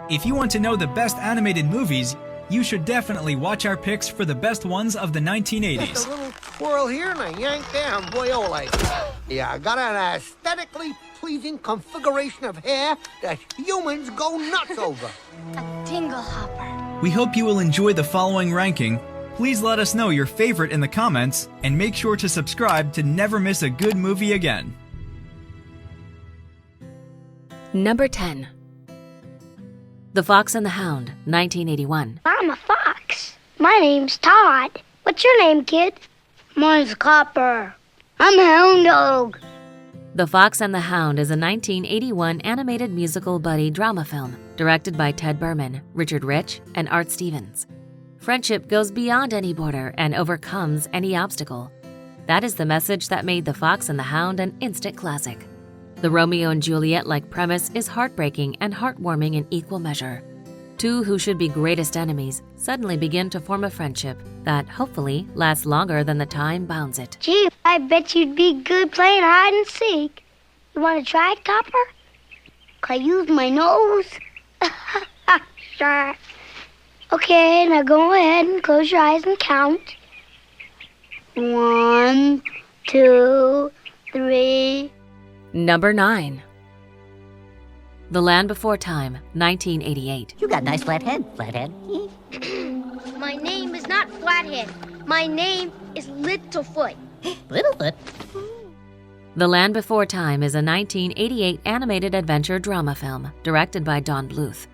If you want to know the best animated movies, you should definitely watch our picks for the best ones of the 1980s. Just a little twirl here and a yank there, and boy-o, like. Yeah, I got an aesthetically pleasing configuration of hair that humans go nuts over. A dingle hopper. We hope you will enjoy the following ranking. Please let us know your favorite in the comments, and make sure to subscribe to never miss a good movie again. Number 10. The Fox and the Hound, 1981. I'm a fox. My name's Todd. What's your name, kid? Mine's Copper. I'm a hound dog. The Fox and the Hound is a 1981 animated musical buddy drama film directed by Ted Berman, Richard Rich, and Art Stevens. Friendship goes beyond any border and overcomes any obstacle. That is the message that made The Fox and the Hound an instant classic. The Romeo and Juliet-like premise is heartbreaking and heartwarming in equal measure. Two who should be greatest enemies suddenly begin to form a friendship that hopefully lasts longer than the time bounds it. Gee, I bet you'd be good playing hide and seek. You want to try it, Copper? Can I use my nose? Sure. Okay, now go ahead and close your eyes and count. 1, 2, 3. Number 9. The Land Before Time, 1988. You got a nice flat head, Flathead. My name is not Flathead. My name is Littlefoot. Littlefoot? The Land Before Time is a 1988 animated adventure drama film directed by Don Bluth.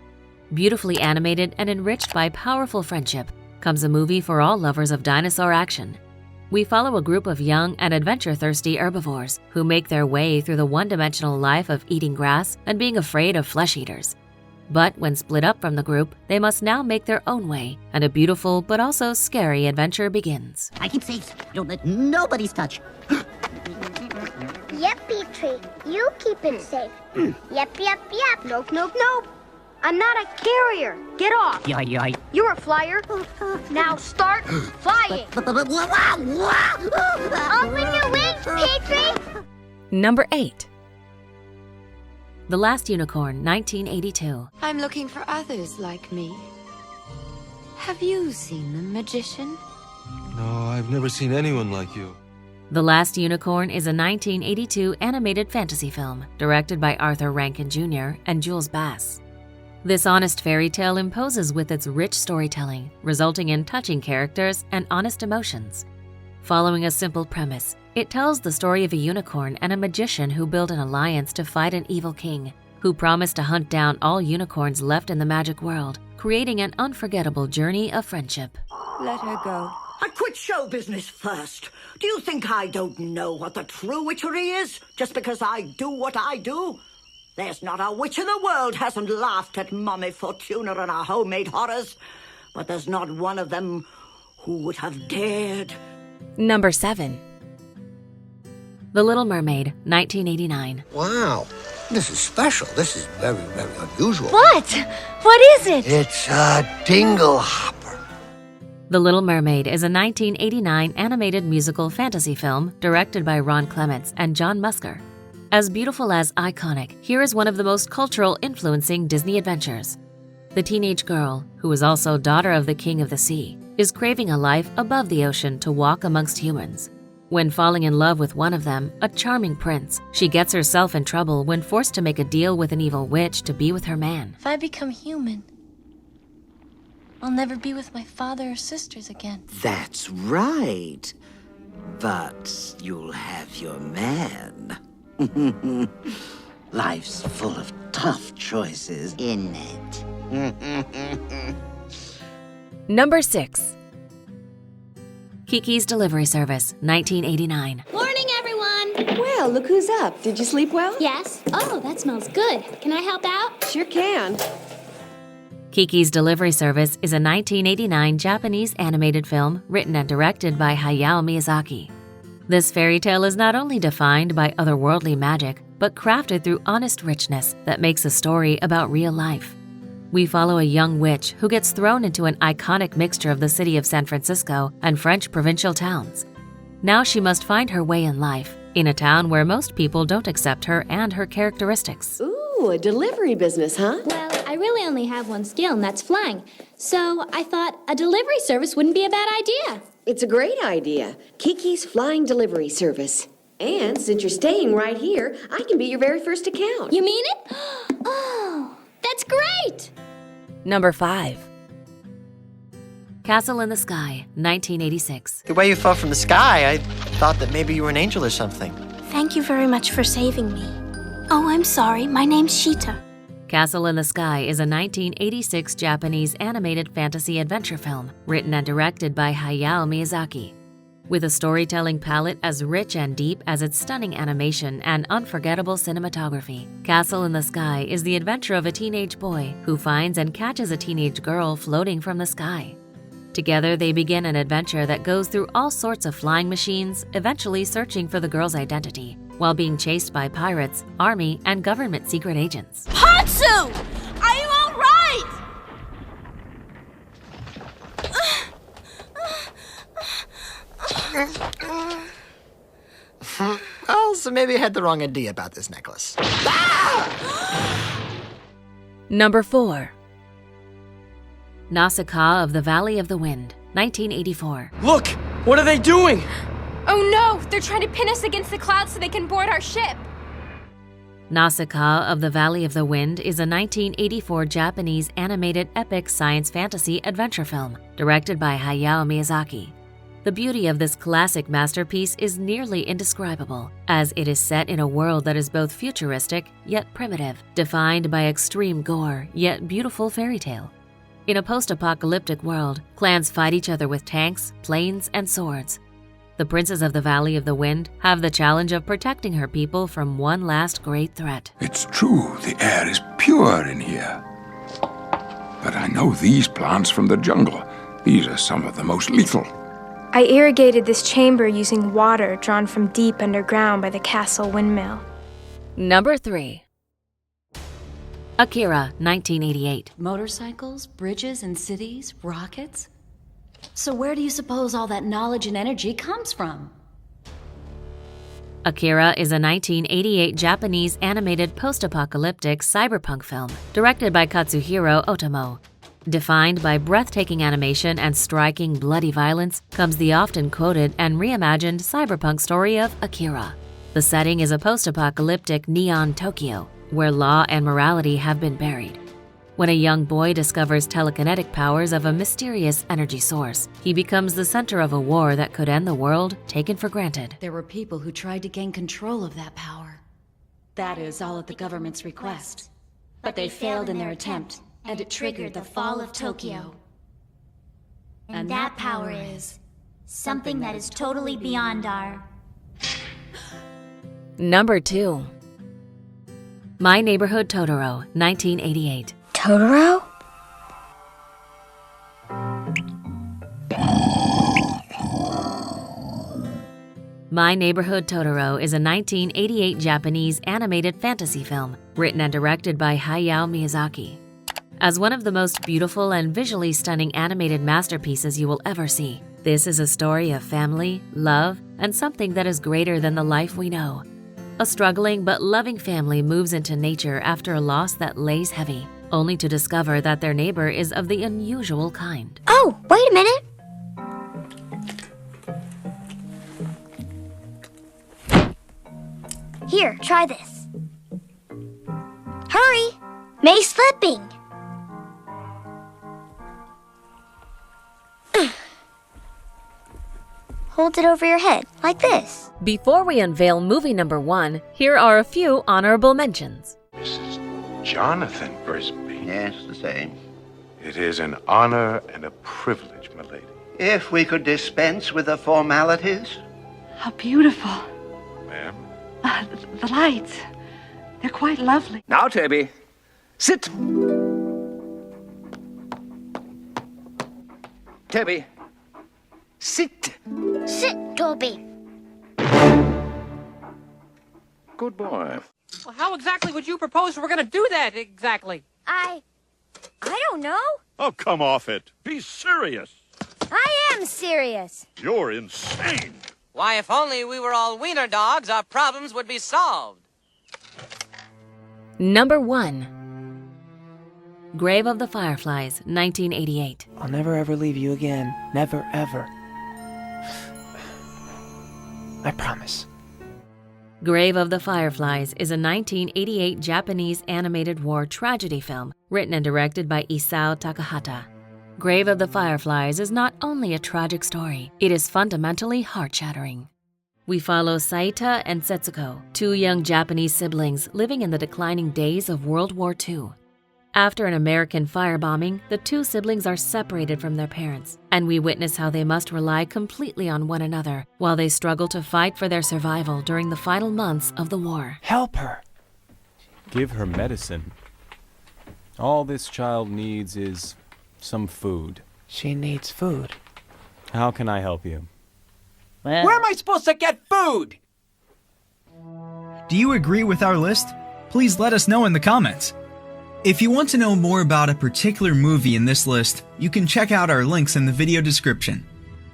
Beautifully animated and enriched by powerful friendship comes a movie for all lovers of dinosaur action. We follow a group of young and adventure-thirsty herbivores who make their way through the one-dimensional life of eating grass and being afraid of flesh eaters. But when split up from the group, they must now make their own way, and a beautiful but also scary adventure begins. I keep safe. Don't let nobody's touch. Yep, Petrie. You keep it safe. Yep. Nope. I'm not a carrier. Get off. Yoy. You're a flyer. Now start flying. Open your wings, Petrie. Number 8. The Last Unicorn, 1982. I'm looking for others like me. Have you seen the magician? No, I've never seen anyone like you. The Last Unicorn is a 1982 animated fantasy film directed by Arthur Rankin Jr. and Jules Bass. This honest fairy tale imposes with its rich storytelling, resulting in touching characters and honest emotions. Following a simple premise, it tells the story of a unicorn and a magician who build an alliance to fight an evil king, who promised to hunt down all unicorns left in the magic world, creating an unforgettable journey of friendship. Let her go. I quit show business first. Do you think I don't know what the true witchery is, just because I do what I do? There's not a witch in the world hasn't laughed at Mummy Fortuna and our homemade horrors, but there's not one of them who would have dared. Number 7. The Little Mermaid, 1989. Wow, this is special. This is very, very unusual. What? What is it? It's a dingle hopper. The Little Mermaid is a 1989 animated musical fantasy film directed by Ron Clements and John Musker. As beautiful as iconic, here is one of the most cultural influencing Disney adventures. The teenage girl, who is also daughter of the King of the Sea, is craving a life above the ocean to walk amongst humans. When falling in love with one of them, a charming prince, she gets herself in trouble when forced to make a deal with an evil witch to be with her man. If I become human, I'll never be with my father or sisters again. That's right. But you'll have your man. Life's full of tough choices, isn't it? Number 6. Kiki's Delivery Service, 1989. Morning, everyone! Well, look who's up. Did you sleep well? Yes. Oh, that smells good. Can I help out? Sure can. Kiki's Delivery Service is a 1989 Japanese animated film written and directed by Hayao Miyazaki. This fairy tale is not only defined by otherworldly magic, but crafted through honest richness that makes a story about real life. We follow a young witch who gets thrown into an iconic mixture of the city of San Francisco and French provincial towns. Now she must find her way in life, in a town where most people don't accept her and her characteristics. Ooh, a delivery business, huh? Well, I really only have one skill, and that's flying. So I thought a delivery service wouldn't be a bad idea. It's a great idea. Kiki's Flying Delivery Service. And since you're staying right here, I can be your very first account. You mean it? Oh, that's great! Number 5. Castle in the Sky, 1986. The way you fell from the sky, I thought that maybe you were an angel or something. Thank you very much for saving me. Oh, I'm sorry. My name's Shita. Castle in the Sky is a 1986 Japanese animated fantasy adventure film written and directed by Hayao Miyazaki. With a storytelling palette as rich and deep as its stunning animation and unforgettable cinematography, Castle in the Sky is the adventure of a teenage boy who finds and catches a teenage girl floating from the sky. Together, they begin an adventure that goes through all sorts of flying machines, eventually searching for the girl's identity, while being chased by pirates, army, and government secret agents. Hatsu! Are you all right? Oh, so maybe I had the wrong idea about this necklace. Number 4. Nausicaä of the Valley of the Wind, 1984. Look! What are they doing? Oh no! They're trying to pin us against the clouds so they can board our ship! Nausicaä of the Valley of the Wind is a 1984 Japanese animated epic science fantasy adventure film directed by Hayao Miyazaki. The beauty of this classic masterpiece is nearly indescribable, as it is set in a world that is both futuristic yet primitive, defined by extreme gore yet beautiful fairy tale. In a post-apocalyptic world, clans fight each other with tanks, planes, and swords. The Princess of the Valley of the Wind have the challenge of protecting her people from one last great threat. It's true, the air is pure in here. But I know these plants from the jungle. These are some of the most lethal. I irrigated this chamber using water drawn from deep underground by the castle windmill. Number 3. Akira, 1988. Motorcycles, bridges, and cities, rockets? So where do you suppose all that knowledge and energy comes from? Akira is a 1988 Japanese animated post-apocalyptic cyberpunk film directed by Katsuhiro Otomo. Defined by breathtaking animation and striking bloody violence comes the often quoted and reimagined cyberpunk story of Akira. The setting is a post-apocalyptic neon Tokyo, where law and morality have been buried. When a young boy discovers telekinetic powers of a mysterious energy source, he becomes the center of a war that could end the world taken for granted. There were people who tried to gain control of that power. That is all at the government's request. But they failed in their attempt, and it triggered the fall of Tokyo. And that power is something that is totally beyond our... Number 2. My Neighborhood Totoro, 1988. Totoro? My Neighborhood Totoro is a 1988 Japanese animated fantasy film written and directed by Hayao Miyazaki. As one of the most beautiful and visually stunning animated masterpieces you will ever see, this is a story of family, love, and something that is greater than the life we know. A struggling but loving family moves into nature after a loss that lays heavy, only to discover that their neighbor is of the unusual kind. Oh, wait a minute. Here, try this. Hurry! May's slipping. Hold it over your head, like this. Before we unveil movie number 1, here are a few honorable mentions. Mrs. Jonathan Brisby. Yes, the same. It is an honor and a privilege, my lady. If we could dispense with the formalities. How beautiful. Ma'am? The lights. They're quite lovely. Now, Toby, sit. Toby, sit. Sit, Toby. Good boy. Well, how exactly would you propose we're going to do that exactly? I don't know. Oh, come off it. Be serious. I am serious. You're insane. Why, if only we were all wiener dogs, our problems would be solved. Number 1. Grave of the Fireflies, 1988. I'll never ever leave you again. Never ever. I promise. Grave of the Fireflies is a 1988 Japanese animated war tragedy film written and directed by Isao Takahata. Grave of the Fireflies is not only a tragic story, it is fundamentally heart-shattering. We follow Saita and Setsuko, two young Japanese siblings living in the declining days of World War II. After an American firebombing, the two siblings are separated from their parents, and we witness how they must rely completely on one another while they struggle to fight for their survival during the final months of the war. Help her. Give her medicine. All this child needs is some food. She needs food. How can I help you? Where am I supposed to get food? Do you agree with our list? Please let us know in the comments. If you want to know more about a particular movie in this list, you can check out our links in the video description.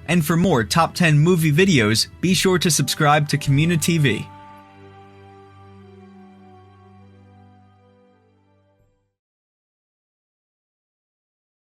And for more top 10 movie videos, be sure to subscribe to communiTV.